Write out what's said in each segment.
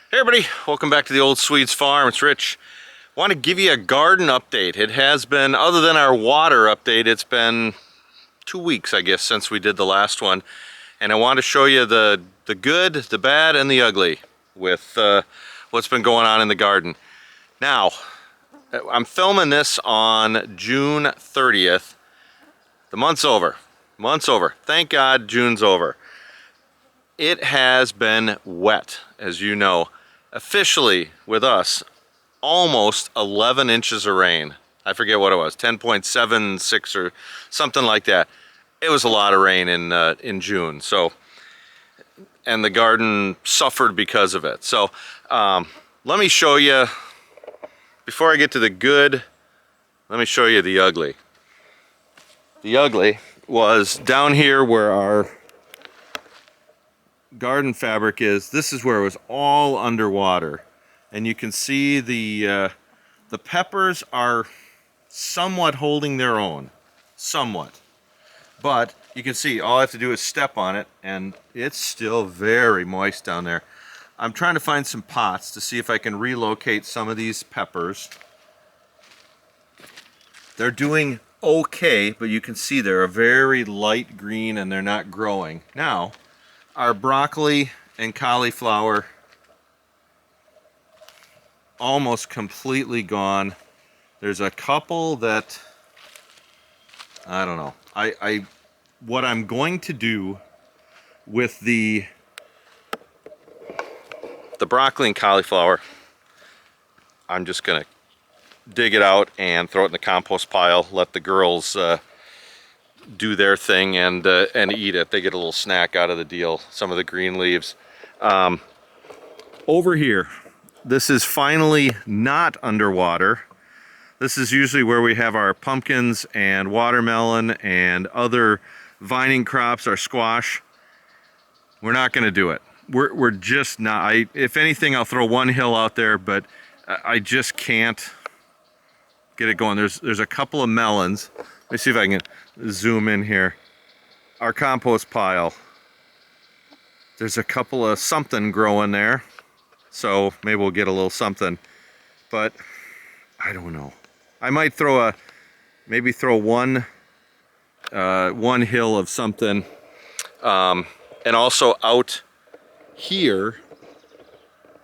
Hey everybody, welcome back to the Old Swedes Farm. It's Rich. Want to give you a garden update. It has been, other than our water update, it's been 2 weeks, I guess, since we did the last one. And I want to show you the good, the bad, and the ugly with what's been going on in the garden. Now, I'm filming this on June 30th. The month's over. Month's over. Thank God June's over. It has been wet, as you know. Officially, with us, almost 11 inches of rain. I forget what it was, 10.76 or something like that. It was a lot of rain in June. So, and the garden suffered because of it. So, let me show you, before I get to the good, let me show you the ugly. The ugly was down here where our garden fabric is. This is where it was all underwater, and you can see the peppers are somewhat holding their own, somewhat, but you can see all I have to do is step on it and it's still very moist down there. I'm trying to find some pots to see if I can relocate some of these peppers. They're doing okay, but you can see they're a very light green and they're not growing. Now our broccoli and cauliflower almost completely gone. There's a couple that I don't know. What I'm going to do with the broccoli and cauliflower, I'm just gonna dig it out and throw it in the compost pile. Let the girls do their thing and eat it. They get a little snack out of the deal. Some of the green leaves. Over here, this is finally not underwater. This is usually where we have our pumpkins and watermelon and other vining crops, our squash. We're not going to do it. We're just not. If anything, I'll throw one hill out there, but I just can't get it going. There's a couple of melons. Let me see if I can zoom in here. Our compost pile. There's a couple of something growing there. So maybe we'll get a little something. But I don't know. I might throw one hill of something. And also out here,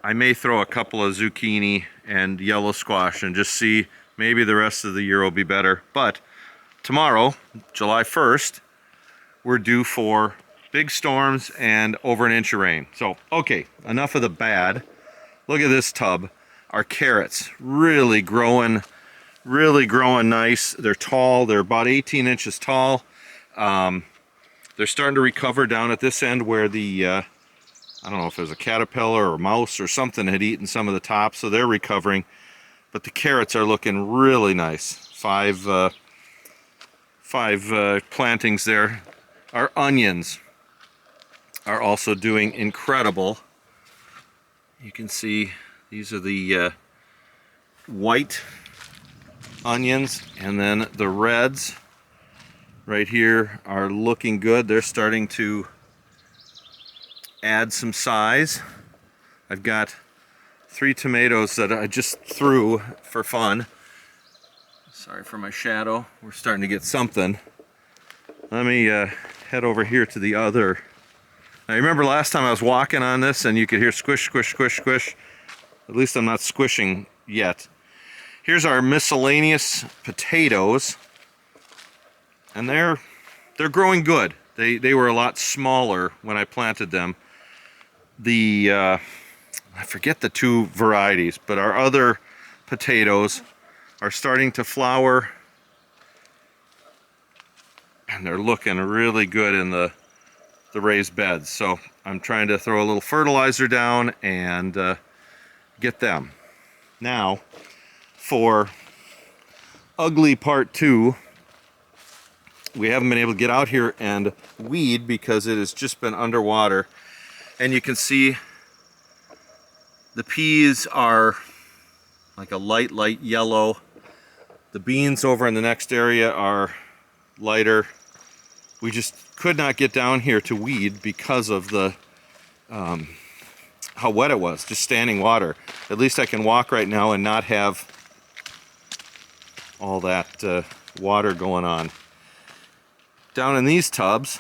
I may throw a couple of zucchini and yellow squash and just see, maybe the rest of the year will be better. But tomorrow, July 1st, we're due for big storms and over an inch of rain. So, okay, enough of the bad. Look at this tub. Our carrots really growing nice. They're tall. They're about 18 inches tall. They're starting to recover down at this end where the, I don't know if there's a caterpillar or a mouse or something had eaten some of the top, so they're recovering. But the carrots are looking really nice. Five plantings there. Our onions are also doing incredible. You can see these are the white onions, and then the reds right here are looking good. They're starting to add some size. I've got 3 tomatoes that I just threw for fun. Sorry for my shadow. We're starting to get something. Let me head over here to the other. Now, remember last time I was walking on this and you could hear squish, squish, squish, squish. At least I'm not squishing yet. Here's our miscellaneous potatoes. And they're growing good. They were a lot smaller when I planted them. I forget the 2 varieties, but our other potatoes are starting to flower, and they're looking really good in the raised beds. So I'm trying to throw a little fertilizer down and get them. Now, for ugly part 2, we haven't been able to get out here and weed because it has just been underwater. And you can see the peas are like a light yellow. The beans over in the next area are lighter. We just could not get down here to weed because of the how wet it was, just standing water. At least I can walk right now and not have all that water going on. Down in these tubs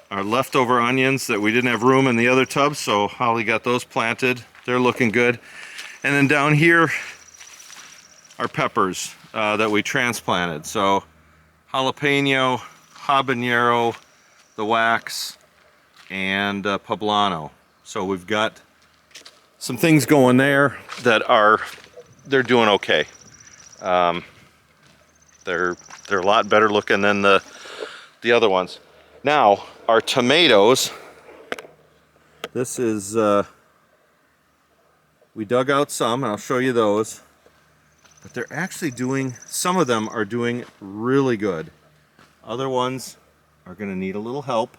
are leftover onions that we didn't have room in the other tubs, so Holly got those planted. They're looking good. And then down here are peppers that we transplanted. So jalapeno, habanero, the wax, and poblano. So we've got some things going there that they're doing okay. They're a lot better looking than the other ones. Now our tomatoes. This is we dug out some, and I'll show you those. But they're actually doing, some of them are doing really good. Other ones are going to need a little help.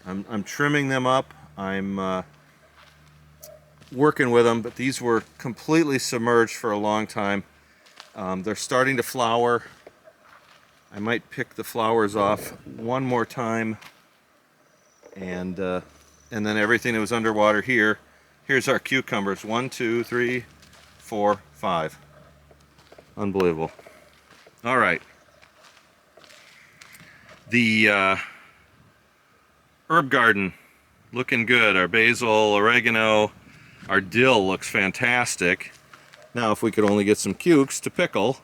I'm trimming them up. I'm working with them, but these were completely submerged for a long time. They're starting to flower. I might pick the flowers off one more time, and then everything that was underwater here. Here's our cucumbers. 1, 2, 3, 4, 5. Unbelievable. All right. The herb garden looking good. Our basil, oregano, our dill looks fantastic. Now if we could only get some cukes to pickle,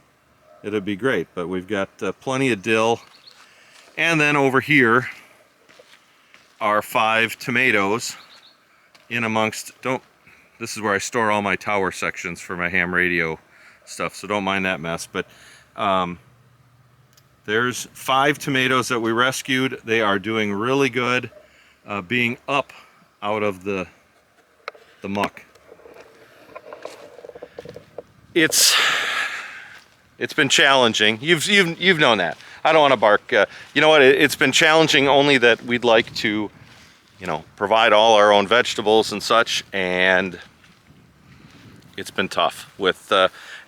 it'd be great. But we've got plenty of dill. And then over here are 5 tomatoes in amongst, this is where I store all my tower sections for my ham radio stuff, so don't mind that mess. But there's 5 tomatoes that we rescued. They are doing really good, being up out of the muck. It's been challenging. You've known that. I don't want to bark. You know what? It's been challenging only that we'd like to, provide all our own vegetables and such, and it's been tough with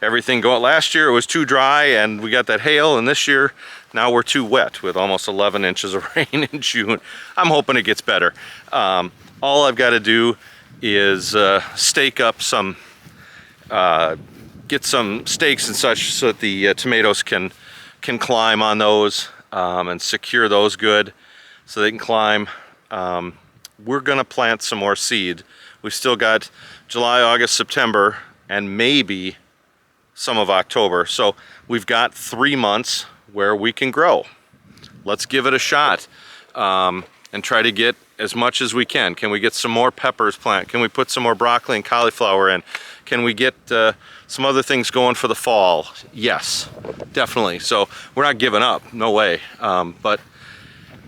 everything going. Last year it was too dry and we got that hail, and this year now we're too wet with almost 11 inches of rain in June. I'm hoping it gets better. All I've got to do is stake up some, get some stakes and such so that the tomatoes can climb on those and secure those good so they can climb. We're gonna plant some more seed. We've still got July, August, September, and maybe some of October. So we've got 3 months where we can grow. Let's give it a shot and try to get as much as we can. Can we get some more peppers planted? Can we put some more broccoli and cauliflower in? Can we get some other things going for the fall? Yes, definitely. So we're not giving up, no way. But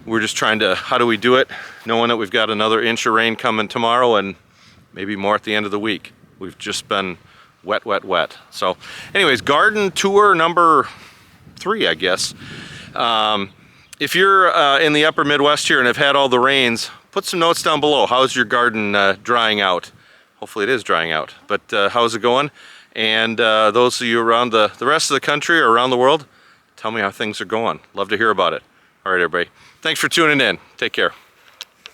we're just trying to, how do we do it? Knowing that we've got another inch of rain coming tomorrow and maybe more at the end of the week. We've just been wet, wet, wet. So anyways, garden tour number 3, I guess. If you're in the upper Midwest here and have had all the rains, put some notes down below. How's your garden drying out? Hopefully it is drying out, but how's it going? And those of you around the rest of the country or around the world, tell me how things are going. Love to hear about it. All right, everybody. Thanks for tuning in. Take care.